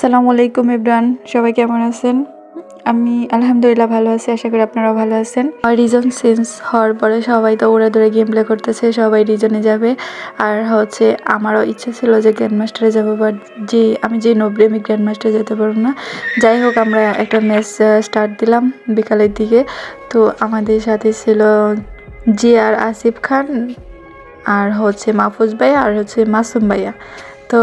আসসালামু আলাইকুম এভরিওয়ান, সবাই কেমন আছেন? আমি আলহামদুলিল্লাহ ভালো আছি, আশা করি আপনারাও ভালো আছেন। আর রিজন চেঞ্জ হওয়ার পরে সবাই তো ওরা ধরে গেম প্লে করতেছে, সবাই রিজনে যাবে। আর আমারও ইচ্ছা ছিল যে গ্র্যান্ড মাস্টারে যাবো, বাট আমি যে নবরে আমি গ্র্যান্ড মাস্টারে যেতে পারবো না। যাই হোক, আমরা একটা ম্যাচ স্টার্ট দিলাম বিকালের দিকে। তো আমাদের সাথে ছিল জি আর আসিফ খান, আর মাহফুজ ভাইয়া, আর মাসুম ভাইয়া। তো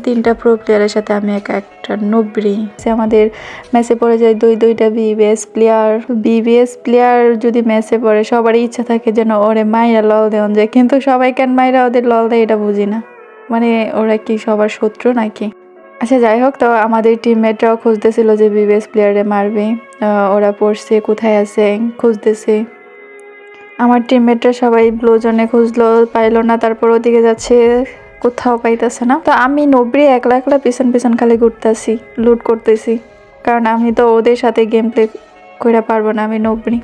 তিনটা প্রো প্লেয়ারের সাথে আমি একটা নবরি আমাদের ম্যাচে পড়ে যায় দুইটা বিবিএস প্লেয়ার যদি ম্যাচে পড়ে সবারই ইচ্ছা থাকে যেন ওরে মাইরা লল দেওয়া যায়, কিন্তু সবাই কেন মাইরা ওদের লল দেয় এটা বুঝি না। মানে ওরা কি সবার শত্রু নাকি? আচ্ছা, যাই হোক, তো আমাদের টিমমেটরাও খুঁজতেছিল যে বিবিএস প্লেয়ারে মারবে, ওরা পড়ছে কোথায় আছে খুঁজতেছে। আমার টিমমেটরা সবাই ব্লু জোনে খুঁজলো, পাইলো না, তারপর ওদিকে যাচ্ছে, কোথাও পাইতেছে না। তো আমি নবরি একলা একলা পিছন খালি ঘুরতেছি, লুট করতেছি, কারণ আমি তো ওদের সাথে গেম প্লে করে পারবো না। আমি নবরি,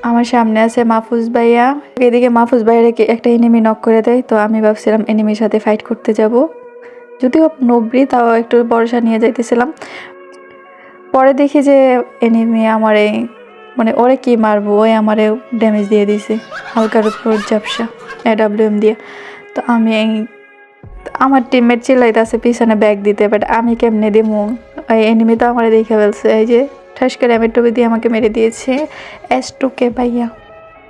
আমার সামনে আছে মাহফুজ ভাইয়া, এদিকে মাহফুজ ভাইয়ারে একটা এনিমি নক করে দেয়। তো আমি ভাবছিলাম এনিমির সাথে ফাইট করতে যাব, যদিও নবরি, তাও একটু ভরসা নিয়ে যাইতেছিলাম। পরে দেখি যে এনিমি আমারে ওরে কি মারবো, ওই আমারে ড্যামেজ দিয়ে দিছে হালকার উপর ঝাপসা AWM দিয়ে। তো আমার টিমমেট চিল্লাইতেছে পিছনে ব্যাগ দিতে, বাট আমি কেমনে দিমু? এনিমি তো আমারে দেখে ফেলছে, এই যে ঠাস করে ড্যামেজ টুবি দিয়ে আমাকে মেরে দিয়েছে। S2K ভাইয়া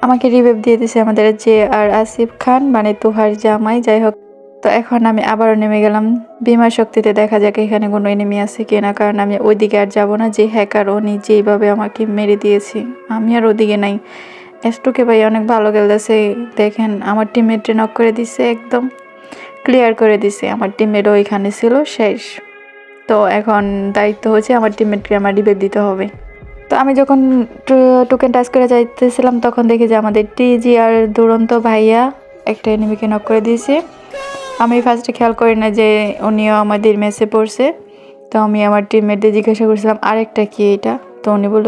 আমাকে রিভাইভ দিয়ে দিছে আমাদের যে আর আসিফ খান, মানে তুহার জামাই। যাই হোক, তো এখন আমি আবারও নেমে গেলাম বিমার শক্তিতে, দেখা যাক এখানে কোনো এনিমি আছে কিনা, কারণ আমি ওইদিকে আর যাবো না। যে হ্যাকার উনি যেইভাবে আমাকে মেরে দিয়েছি, আমি আর ওদিকে নাই। S2K ভাই অনেক ভালো খেলতেছে, দেখেন আমার টিমমেটে নক করে দিছে, একদম ক্লিয়ার করে দিছে। আমার টিমমেটও ওইখানে ছিল, শেষ। তো এখন দায়িত্ব হচ্ছে আমার টিমমেটকে আমার রিভাইভ দিতে হবে। তো আমি যখন টোকেন টাচ করে যাইতেছিলাম, তখন দেখি যে আমাদের টিজি আর দুরন্ত ভাইয়া একটা এনিমিকে নক করে দিয়েছে। আমি ফার্স্টে খেয়াল করি না যে উনিও আমাদের ম্যাচে পড়ছে। তো আমি আমার টিমমেটদের জিজ্ঞাসা করছিলাম আরেকটা কি এটা, তো উনি বলল,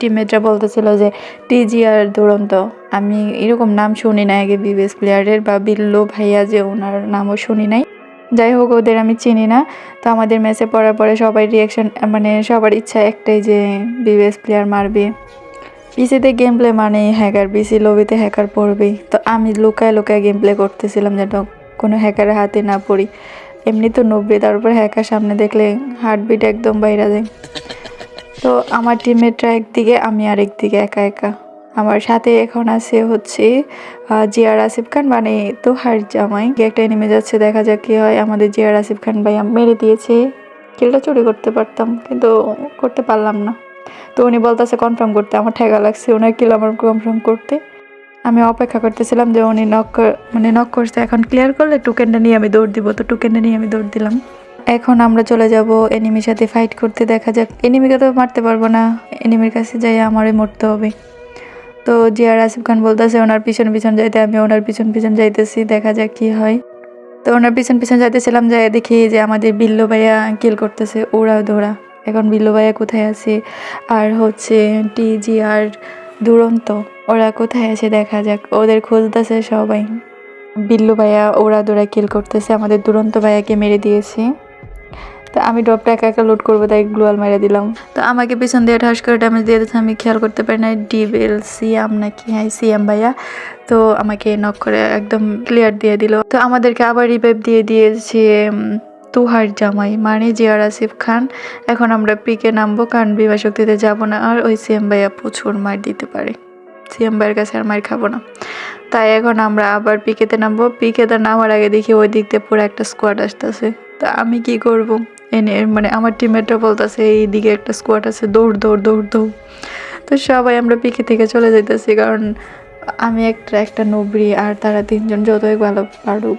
টিমমেটরা বলতেছিল যে টিজি আর দুরন্ত। আমি এরকম নাম শুনি না আগে বিবিএস প্লেয়ারের, বা বিল্লু ভাইয়া যে ওনার নামও শুনি নাই। যাই হোক, ওদের আমি চিনি না। তো আমাদের ম্যাচে পড়ার পরে সবাই রিয়াকশন, সবার ইচ্ছা একটাই যে বিবিএস প্লেয়ার মারবে। পিসিতে গেম প্লে মানে হ্যাকার, পিসি লবিতে হ্যাকার পড়বেই। তো আমি লুকায় লুকায় গেম প্লে করতেছিলাম যেন কোনো হ্যাকারের হাতে না পড়ি। এমনি তো 90, তারপর হ্যাকার সামনে দেখলে হার্টবিট একদম বাইরে যায়। তো আমার টিমমেটরা একদিকে, আমি আরেক দিকে একা একা। আমার সাথে এখন আছে জিয়ার আসিফ খান, মানে তোহার জামাই। একটা এনিমে যাচ্ছে, দেখা যাক কি হয়। আমাদের জিয়ার আসিফ খান ভাই মেরে দিয়েছে, কিলটা চুরি করতে পারতাম কিন্তু করতে পারলাম না। তো উনি বলতেছে কনফার্ম করতে, আমার ঠেকা লাগছে ওনার কিল আমার কনফার্ম করতে। আমি অপেক্ষা করতেছিলাম যে উনি নক করছে, এখন ক্লিয়ার করলে টোকেনটা নিয়ে আমি দৌড় দিব। তো টোকেনটা নিয়ে আমি দৌড় দিলাম। এখন আমরা চলে যাব এনিমির সাথে ফাইট করতে, দেখা যাক। এনিমিকে তো মারতে পারবো না, এনিমির কাছে যাই আমারই মরতে হবে। তো জিয়ার আসিফ খান বলতেছে ওনার পিছন পিছন যাইতে, আমি ওনার পিছন পিছন যাইতেছি, দেখা যাক কি হয়। তো ওনার পিছন পিছন যাইতেছিলাম, যাই দেখি যে আমাদের বিল্লু ভাইয়া কিল করতেছে ওরা ধরা। এখন বিল্লু ভাইয়া কোথায় আছে, আর টিজি আর দুরন্ত ওরা কোথায় আছে দেখা যাক। ওদের খুঁজতেছে সবাই। বিল্লু ভাইয়া ওরা দৌড়া কিল করতেছে, আমাদের দুরন্ত ভাইয়াকে মেরে দিয়েছে। তো আমি ড্রপটা একা একা লোড করবো, তাই গ্লুয়াল মেরে দিলাম। তো আমাকে পিছন দিয়ে ঠাস করে ড্যামেজ দিয়ে দিচ্ছে, আমি খেয়াল করতে পারি না ডিবেল সিয়াম নাকি, হ্যাঁ সিয়াম ভাইয়া। তো আমাকে নক করে একদম ক্লিয়ার দিয়ে দিল। তো আমাদেরকে আবার রিভাইভ দিয়ে দিয়েছে তুহার জামাই, মানে জিয়ার আসিফ খান। এখন আমরা পিকে নামবো, কারণ বিমা শক্তিতে যাবো না, আর ওই সিএম ভাইয়া প্রচুর মার দিতে পারে, সিএম ভাইয়ের কাছে আর মার খাবো না। তাই এখন আমরা আবার পিকেতে নামবো। পিকেতে নামার আগে দেখি ওই দিক দিয়ে পুরো একটা স্কোয়াড আসতেছে। তো আমি কি করবো, আমার টিমমেটরা বলতেছে এইদিকে একটা স্কোয়াড আছে, দৌড় দৌড় দৌড় দৌড়। তো সবাই আমরা পিকে থেকে চলে যাইতেছি, কারণ আমি একটা নবরি, আর তারা তিনজন যতই ভালো পারুক।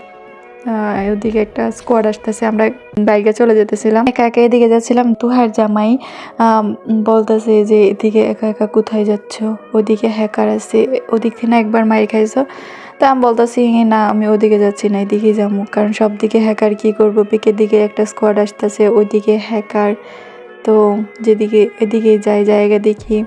ওদিকে একটা স্কোয়াড আসতেছে, আমরা বাইকে চলে যেতেছিলাম, একা একা এদিকে যাচ্ছিলাম। তুহার জামাই বলতেছে যে এদিকে একা একা কোথায় যাচ্ছ, ওদিকে হ্যাকার আছে, ওদিক থেকে না একবার মাইর খাইছো। তা আমি বলতেছি না, আমি ওদিকে যাচ্ছি না, এদিকে যাবো, কারণ সব দিকে হ্যাকার, কি করবো। পিকের দিকে একটা স্কোয়াড আসতেছে, ওইদিকে হ্যাকার। তো তো যেদিকে এদিকে যাই জায়গা দেখি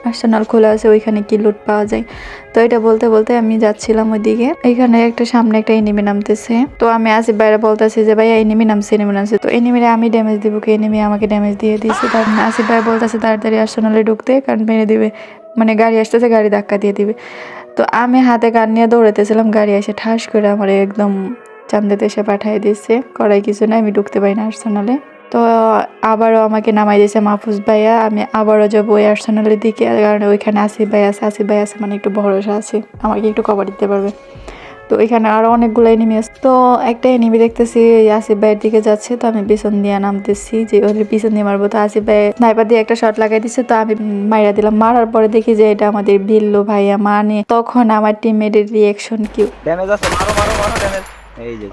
আর্সেনাল খোলা আছে, ওইখানে কি লুট পাওয়া যায়। তো এটা বলতে বলতে আমি যাচ্ছিলাম ওইদিকে। এখানে একটা সামনে একটা এনিমি নামতেছে, তো আমি আসিফ ভাইরা বলতেছি যে ভাইয়া এনিমি নামছে। তো এনিমিরে আমি ড্যামেজ দিব, কি এনিমি আমাকে ড্যামেজ দিয়ে দিয়েছে। তার আসিফ ভাই বলতেছে তাড়াতাড়ি আর্সেনালে ঢুকতে, কারণ মেরে দিবে, মানে গাড়ি আসতেছে, গাড়ি ধাক্কা দিয়ে দিবে। তো আমি হাতে গান নিয়ে দৌড়াতেছিলাম, গাড়ি এসে ঠাস করে আমার একদম চান্দেতে এসে পাঠিয়ে দিচ্ছে। করাই কিছু না, আমি ঢুকতে পারি না আর্সেনালে। তো আবারও আমাকে নামাই দিয়েছে মাহফুজ ভাইয়া। আমি আবারও যাবো ওই আর্সেনালের দিকে, কারণ ওইখানে আসিফ ভাই আছে, মানে একটু ভরসা আছে আমাকে একটু কভার দিতে পারবে। তো এখানে আরো অনেকগুলো এনিমি আছে। তো একটা এনিমি দেখতেছি আসিফ ভাইয়ের দিকে যাচ্ছে, তো আমি পিছন দিয়ে নামতেছি, যে ওদের পিছন দিয়ে মারবো। তো আসিফ ভাই স্নাইপার দিয়ে একটা শট লাগাই দিচ্ছে, তো আমি মাইরা দিলাম। মারার পরে দেখি যে এটা আমাদের বিল্লু ভাইয়া, মানে তখন আমার টিমমেটের রিয়াকশন কি। ড্যামেজ আছে, মারো মারো মারো ড্যামেজ। এই যে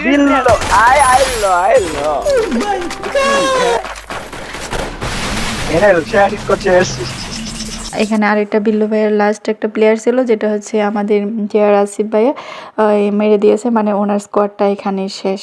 বিল্লো আইলো এনে শেয়ার করছে। এখানে আরেকটা বিল্লু ভাইয়ের লাস্ট একটা প্লেয়ার ছিল, যেটা হচ্ছে আমাদের যে আসিফ ভাইয়া মেরে দিয়েছে, মানে ওনার স্কোয়াডটা এখানে শেষ।